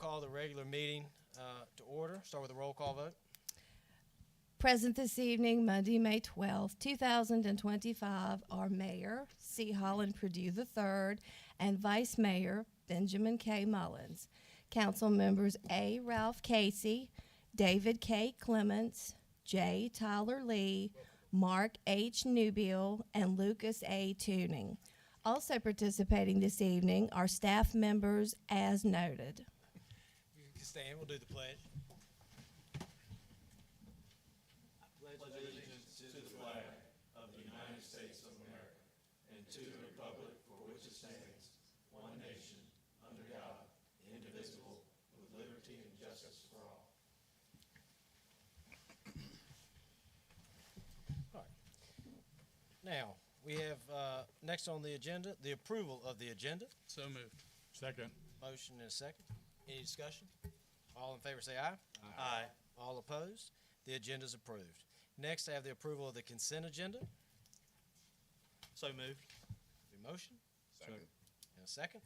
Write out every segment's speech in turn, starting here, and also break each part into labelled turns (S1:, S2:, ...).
S1: call the regular meeting to order. Start with a roll call vote.
S2: Present this evening, Monday, May 12, 2025, are Mayor C. Holland Purdue III and Vice Mayor Benjamin K. Mullins. Council members A. Ralph Casey, David K. Clements, J. Tyler Lee, Mark H. Newbill, and Lucas A. Tuning. Also participating this evening are staff members as noted.
S1: You can stand. We'll do the pledge.
S3: Allegiance to the flag of the United States of America and to the republic for which it stands, one nation, under God, indivisible, with liberty and justice for all.
S1: All right. Now, we have next on the agenda, the approval of the agenda.
S4: So moved.
S3: Second.
S1: Motion and a second. Any discussion? All in favor say aye. Aye. All opposed? The agenda is approved. Next, I have the approval of the consent agenda.
S4: So moved.
S1: A motion
S3: Second.
S1: and a second.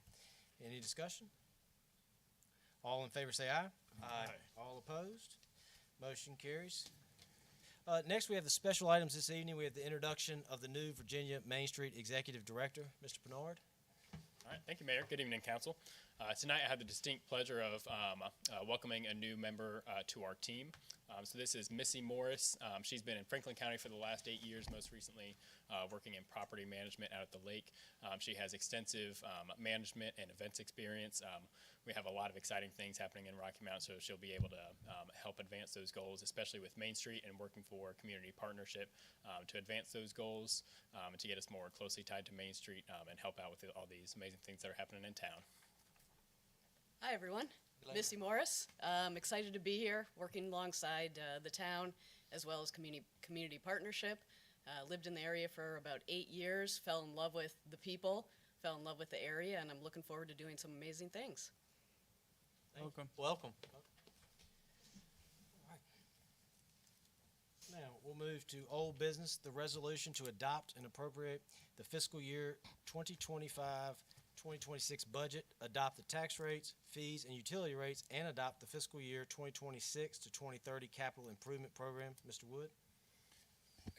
S1: Any discussion? All in favor say aye.
S4: Aye.
S1: All opposed? Motion carries. Next, we have the special items this evening. We have the introduction of the new Virginia Main Street Executive Director, Mr. Bernard.
S5: All right, thank you, Mayor. Good evening, Council. Tonight I had the distinct pleasure of welcoming a new member to our team. So this is Missy Morris. She's been in Franklin County for the last 8 years, most recently working in property management out at the lake. She has extensive management and events experience. We have a lot of exciting things happening in Rocky Mount, so she'll be able to help advance those goals, especially with Main Street and working for community partnership to advance those goals and to get us more closely tied to Main Street and help out with all these amazing things that are happening in town.
S6: Hi, everyone. Missy Morris. I'm excited to be here working alongside the town as well as community partnership. Lived in the area for about 8 years, fell in love with the people, fell in love with the area, and I'm looking forward to doing some amazing things.
S4: Welcome.
S1: Now, we'll move to old business, the resolution to adopt and appropriate the fiscal year 2025-2026 budget, adopt the tax rates, fees, and utility rates, and adopt the fiscal year 2026 to 2030 capital improvement program. Mr. Wood?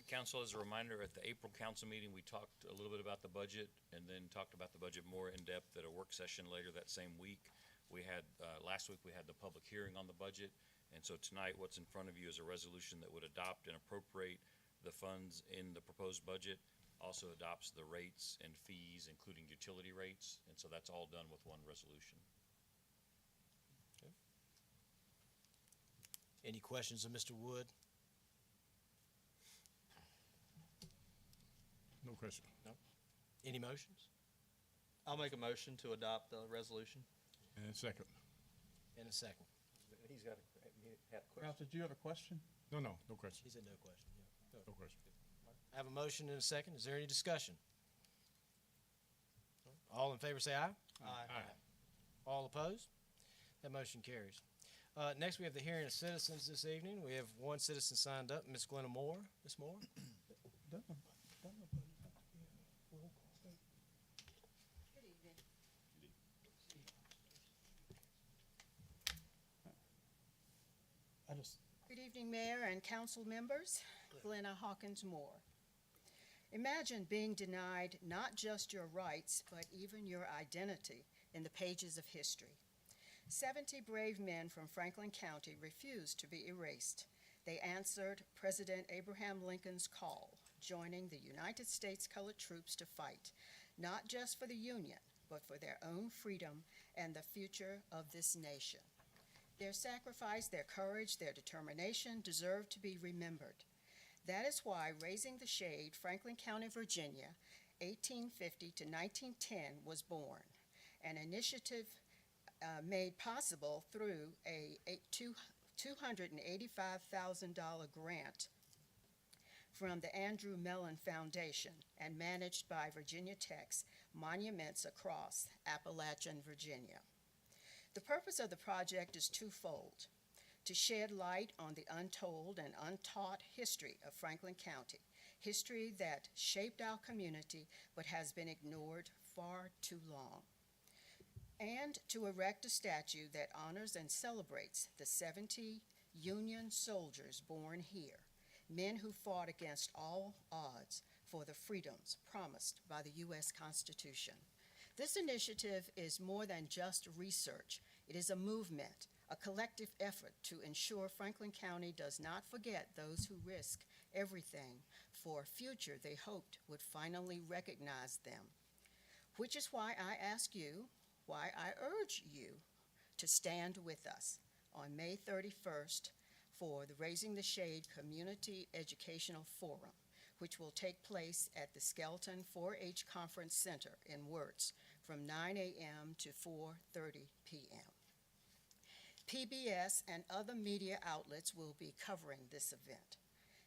S7: Council, as a reminder, at the April council meeting, we talked a little bit about the budget and then talked about the budget more in depth at a work session later that same week. We had, last week we had the public hearing on the budget, and so tonight what's in front of you is a resolution that would adopt and appropriate the funds in the proposed budget, also adopts the rates and fees, including utility rates, and so that's all done with one resolution.
S1: Okay. Any questions of Mr. Wood?
S3: No question.
S1: No. Any motions?
S4: I'll make a motion to adopt the resolution.
S3: And second.
S1: And a second.
S8: He's got a
S9: Ralph, did you have a question?
S3: No question.
S1: He said no question. Yeah.
S3: No question.
S1: I have a motion and a second. Is there any discussion? All in favor say aye.
S4: Aye.
S1: All opposed? That motion carries. Next, we have the hearing of citizens this evening. We have one citizen signed up, Ms. Glenna Moore. Ms. Moore?
S9: Doesn't the budget have to be a roll call vote?
S10: Good evening. Good evening, Mayor and council members. Glenna Hawkins Moore. Imagine being denied not just your rights, but even your identity in the pages of history. 70 brave men from Franklin County refused to be erased. They answered President Abraham Lincoln's call, joining the United States colored troops to fight, not just for the Union, but for their own freedom and the future of this nation. Their sacrifice, their courage, their determination deserve to be remembered. That is why Raising the Shade, Franklin County, Virginia, 1850 to 1910 was born, an initiative made possible through a $285,000 grant from the Andrew Mellon Foundation and managed by Virginia Tech's Monuments Across Appalachian, Virginia. The purpose of the project is twofold: to shed light on the untold and untaught history of Franklin County, history that shaped our community but has been ignored far too long, and to erect a statue that honors and celebrates the 70 Union soldiers born here, men who fought against all odds for the freedoms promised by the U.S. Constitution. This initiative is more than just research. It is a movement, a collective effort to ensure Franklin County does not forget those who risk everything for a future they hoped would finally recognize them. Which is why I ask you, why I urge you to stand with us on May 31st for the Raising the Shade Community Educational Forum, which will take place at the Skelton 4-H Conference Center in Wirtz from 9 a.m. to 4:30 p.m. PBS and other media outlets will be covering this event.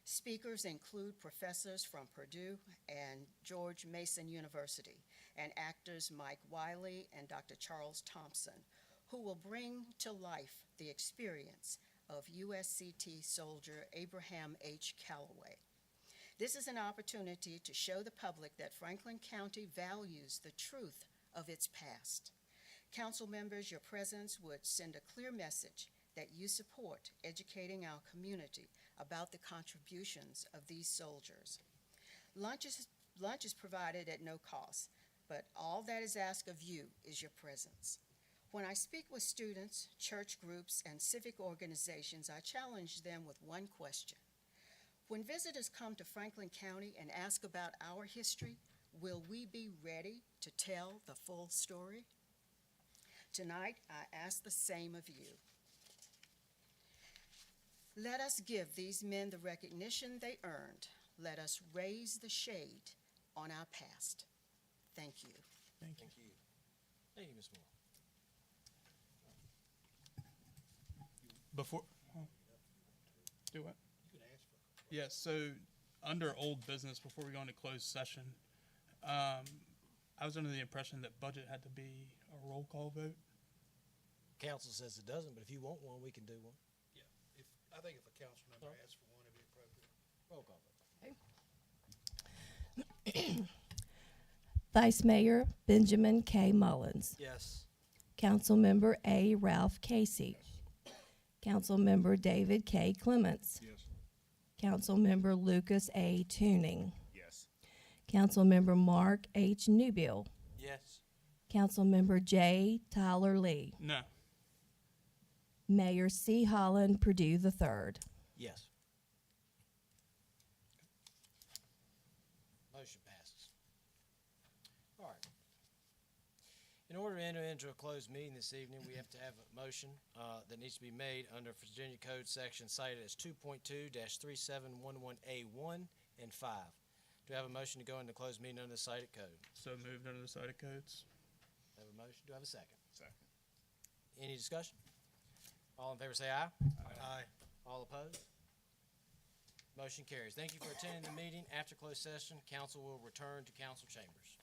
S10: Speakers include professors from Purdue and George Mason University, and actors Mike Wiley and Dr. Charles Thompson, who will bring to life the experience of USCT soldier Abraham H. Calloway. This is an opportunity to show the public that Franklin County values the truth of its past. Council members, your presence would send a clear message that you support educating our community about the contributions of these soldiers. Lunch is provided at no cost, but all that is asked of you is your presence. When I speak with students, church groups, and civic organizations, I challenge them with one question. When visitors come to Franklin County and ask about our history, will we be ready to tell the full story? Tonight, I ask the same of you. Let us give these men the recognition they earned. Let us raise the shade on our past. Thank you.
S9: Thank you.
S1: Thank you. Thank you, Ms. Moore.
S9: Before, do what? Yes, so under old business, before we go into closed session, I was under the impression that budget had to be a roll call vote.
S1: Council says it doesn't, but if you want one, we can do one.
S8: I think if a council member asks for one, it'd be appropriate.
S1: Roll call vote.
S2: Vice Mayor Benjamin K. Mullins.
S4: Yes.
S2: Councilmember A. Ralph Casey. Councilmember David K. Clements.
S8: Yes.
S2: Councilmember Lucas A. Tuning.
S8: Yes.
S2: Councilmember Mark H. Newbill.
S4: Yes.
S2: Councilmember J. Tyler Lee.
S9: No.
S2: Mayor C. Holland Purdue III.
S1: Yes. Motion passes. All right. In order to enter into a closed meeting this evening, we have to have a motion that needs to be made under Virginia Code section cited as 2.2-3711A1 and 5. Do I have a motion to go into closed meeting under the cited code?
S9: So moved under the cited codes.
S1: I have a motion. Do I have a second?
S8: Second.
S1: Any discussion? All in favor say aye.
S4: Aye.
S1: All opposed? Motion carries. Thank you for attending the meeting. After closed session, council will return to council chambers.